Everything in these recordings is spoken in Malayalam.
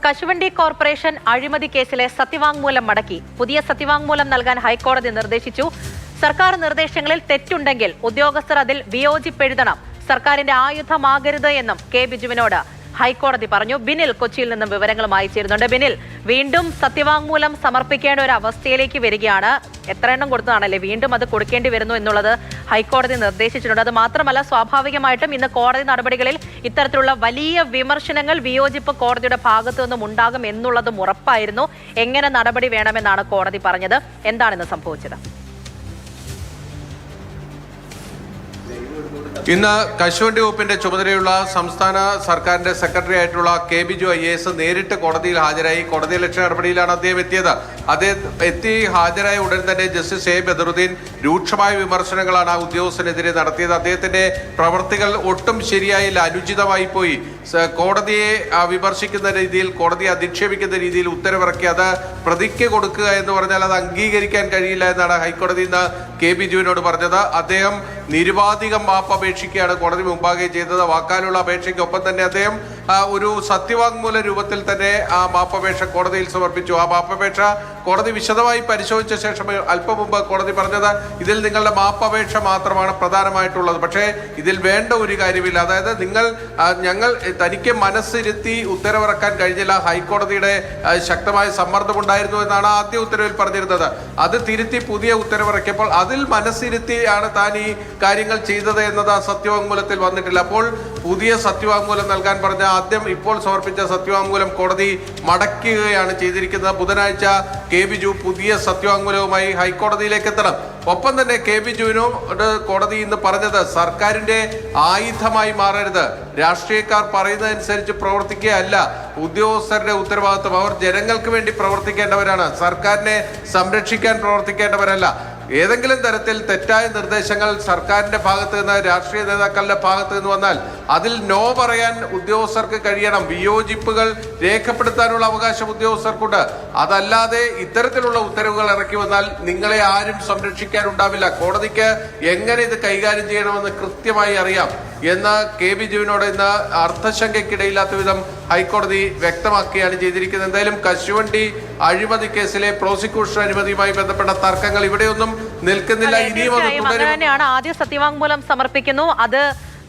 കശുവണ്ടി കോർപ്പറേഷൻ അഴിമതി കേസിലെ സത്യവാങ്മൂലം മടക്കി. പുതിയ സത്യവാങ്മൂലം നൽകാൻ ഹൈക്കോടതി നിർദ്ദേശിച്ചു. സർക്കാർ നിർദ്ദേശങ്ങളിൽ തെറ്റുണ്ടെങ്കിൽ ഉദ്യോഗസ്ഥർ അതിൽ വിയോജിപ്പെഴുതണം. സർക്കാരിന്റെ ആയുധമാകരുത് എന്നും കെ ബിജുവിനോട് ഹൈക്കോടതി പറഞ്ഞു. ബിനിൽ കൊച്ചിയിൽ നിന്നും വിവരങ്ങളുമായി ചേരുന്നുണ്ട്. ബിനിൽ, വീണ്ടും സത്യവാങ്മൂലം സമർപ്പിക്കേണ്ട ഒരു അവസ്ഥയിലേക്ക് വരികയാണ്. എത്ര എണ്ണം കൊടുത്തതാണല്ലേ, വീണ്ടും അത് കൊടുക്കേണ്ടി വരുന്നു എന്നുള്ളത് ഹൈക്കോടതി നിർദ്ദേശിച്ചിട്ടുണ്ട്. അത് മാത്രമല്ല, സ്വാഭാവികമായിട്ടും ഇന്ന് കോടതി നടപടികളിൽ ഇത്തരത്തിലുള്ള വലിയ വിമർശനങ്ങൾ, വിയോജിപ്പ് കോടതിയുടെ ഭാഗത്തു നിന്നും ഉണ്ടാകും എന്നുള്ളതും ഉറപ്പായിരുന്നു. എങ്ങനെ നടപടി വേണമെന്നാണ് കോടതി പറഞ്ഞത്? എന്താണിന്ന് സംഭവിച്ചത്? ഇന്ന് കശുവണ്ടി വകുപ്പിന്റെ ചുമതലയുള്ള സംസ്ഥാന സർക്കാരിന്റെ സെക്രട്ടറി ആയിട്ടുള്ള കെ ബിജു IAS നേരിട്ട് കോടതിയിൽ ഹാജരായി. കോടതി ലക്ഷ്യ നടപടിയിലാണ് അദ്ദേഹം എത്തിയത്. അദ്ദേഹം ഹാജരായ ഉടൻ തന്നെ ജസ്റ്റിസ് A ബദറുദ്ദീൻ രൂക്ഷമായ വിമർശനങ്ങളാണ് ആ ഉദ്യോഗസ്ഥനെതിരെ നടത്തിയത്. അദ്ദേഹത്തിന്റെ പ്രവർത്തികൾ ഒട്ടും ശരിയായില്ല, അനുചിതമായി പോയി. കോടതിയെ വിമർശിക്കുന്ന രീതിയിൽ, കോടതിയെ അധിക്ഷേപിക്കുന്ന രീതിയിൽ ഉത്തരവിറക്കി. അത് പ്രതിക്ക് കൊടുക്കുക എന്ന് പറഞ്ഞാൽ അത് അംഗീകരിക്കാൻ കഴിയില്ല എന്നാണ് ഹൈക്കോടതി ഇന്ന് കെ ബിജുവിനോട് പറഞ്ഞത്. അദ്ദേഹം നിരുപാധികം മാപ്പ് അപേക്ഷിക്കുകയാണ് കോടതി മുമ്പാകെ ചെയ്തത്. വാക്കാലുള്ള അപേക്ഷയ്ക്കൊപ്പം തന്നെ അദ്ദേഹം ഒരു സത്യവാങ്മൂല രൂപത്തിൽ തന്നെ ആ മാപ്പപേക്ഷ കോടതിയിൽ സമർപ്പിച്ചു. ആ മാപ്പപേക്ഷ കോടതി വിശദമായി പരിശോധിച്ച ശേഷം അല്പം മുമ്പ് കോടതി പറഞ്ഞത് ഇതിൽ നിങ്ങളുടെ മാപ്പപേക്ഷ മാത്രമാണ് പ്രധാനമായിട്ടുള്ളത്, പക്ഷേ ഇതിൽ വേണ്ട ഒരു കാര്യമില്ല. അതായത് ഞങ്ങൾ തനിക്ക് മനസ്സിരുത്തി ഉത്തരവിറക്കാൻ കഴിഞ്ഞില്ല. ഹൈക്കോടതിയുടെ ശക്തമായ സമ്മർദ്ദമുണ്ടായിരുന്നു എന്നാണ് ആദ്യ ഉത്തരവിൽ പറഞ്ഞിരുന്നത്. അത് തിരുത്തി പുതിയ ഉത്തരവിറക്കിയപ്പോൾ അതിൽ മനസ്സിരുത്തിയാണ് താൻ ഈ കാര്യങ്ങൾ ചെയ്തത് എന്നത് ആ സത്യവാങ്മൂലത്തിൽ വന്നിട്ടില്ല. അപ്പോൾ പുതിയ സത്യവാങ്മൂലം നൽകാൻ പറഞ്ഞ ആദ്യം ഇപ്പോൾ സമർപ്പിച്ച സത്യവാങ്മൂലം കോടതി മടക്കുകയാണ് ചെയ്തിരിക്കുന്നത്. ബുധനാഴ്ച കെ ബിജു പുതിയ സത്യവാങ്മൂലവുമായി ഹൈക്കോടതിയിലേക്ക് എത്തണം. ഒപ്പം തന്നെ കെ ബിജുവിനോട് കോടതി ഇന്ന് പറഞ്ഞത് സർക്കാരിന്റെ ആയുധമായി മാറരുത്, രാഷ്ട്രീയക്കാർ പറയുന്നതനുസരിച്ച് പ്രവർത്തിക്കുകയല്ല ഉദ്യോഗസ്ഥരുടെ ഉത്തരവാദിത്വം. അവർ ജനങ്ങൾക്ക് വേണ്ടി പ്രവർത്തിക്കേണ്ടവരാണ്, സർക്കാരിനെ സംരക്ഷിക്കാൻ പ്രവർത്തിക്കേണ്ടവരല്ല. ഏതെങ്കിലും തരത്തിൽ തെറ്റായ നിർദ്ദേശങ്ങൾ സർക്കാരിന്റെ ഭാഗത്ത് നിന്ന്, രാഷ്ട്രീയ നേതാക്കളുടെ ഭാഗത്ത് നിന്ന് വന്നാൽ അതിൽ നോ പറയാൻ ഉദ്യോഗസ്ഥർക്ക് കഴിയണം. വിയോജിപ്പുകൾ രേഖപ്പെടുത്താനുള്ള അവകാശം ഉദ്യോഗസ്ഥർക്കുണ്ട്. അതല്ലാതെ ഇത്തരത്തിലുള്ള ഉത്തരവുകൾ ഇറക്കി വന്നാൽ നിങ്ങളെ ആരും സംരക്ഷിക്കാനുണ്ടാവില്ല. കോടതിക്ക് എങ്ങനെ ഇത് കൈകാര്യം ചെയ്യണമെന്ന് കൃത്യമായി അറിയാം എന്ന് കെ ബിജുവിനോട് ഇന്ന് അർത്ഥശങ്കയ്ക്കിടയില്ലാത്ത വിധം ഹൈക്കോടതി വ്യക്തമാക്കുകയാണ് ചെയ്തിരിക്കുന്നത്. എന്തായാലും കശുവണ്ടി അഴിമതി കേസിലെ പ്രോസിക്യൂഷൻ അനുമതിയുമായി ബന്ധപ്പെട്ട തർക്കങ്ങൾ ഇവിടെയൊന്നും നിൽക്കുന്നില്ല. ഇനിയും തന്നെയാണ്. ആദ്യം സത്യവാങ്മൂലം സമർപ്പിക്കുന്നു, അത്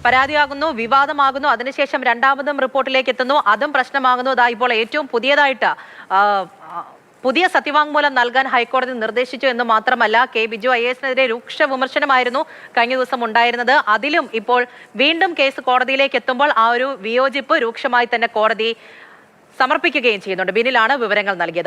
പരാതിയാകുന്നു, വിവാദമാകുന്നു, അതിനുശേഷം രണ്ടാമതും റിപ്പോർട്ടിലേക്ക് എത്തുന്നു, അതും പ്രശ്നമാകുന്നു. ഇപ്പോൾ ഏറ്റവും പുതിയതായിട്ട് പുതിയ സത്യവാങ്മൂലം നൽകാൻ ഹൈക്കോടതി നിർദ്ദേശിച്ചു എന്ന് മാത്രമല്ല, കെ ബിജു IASനെതിരെ രൂക്ഷ വിമർശനമായിരുന്നു കഴിഞ്ഞ ദിവസം ഉണ്ടായിരുന്നത്. അതിലും ഇപ്പോൾ വീണ്ടും കേസ് കോടതിയിലേക്ക് എത്തുമ്പോൾ ആ ഒരു വിയോജിപ്പ് രൂക്ഷമായി തന്നെ കോടതി സമർപ്പിക്കുകയും ചെയ്യുന്നുണ്ട്. ബിനിലാണ് വിവരങ്ങൾ നൽകിയത്.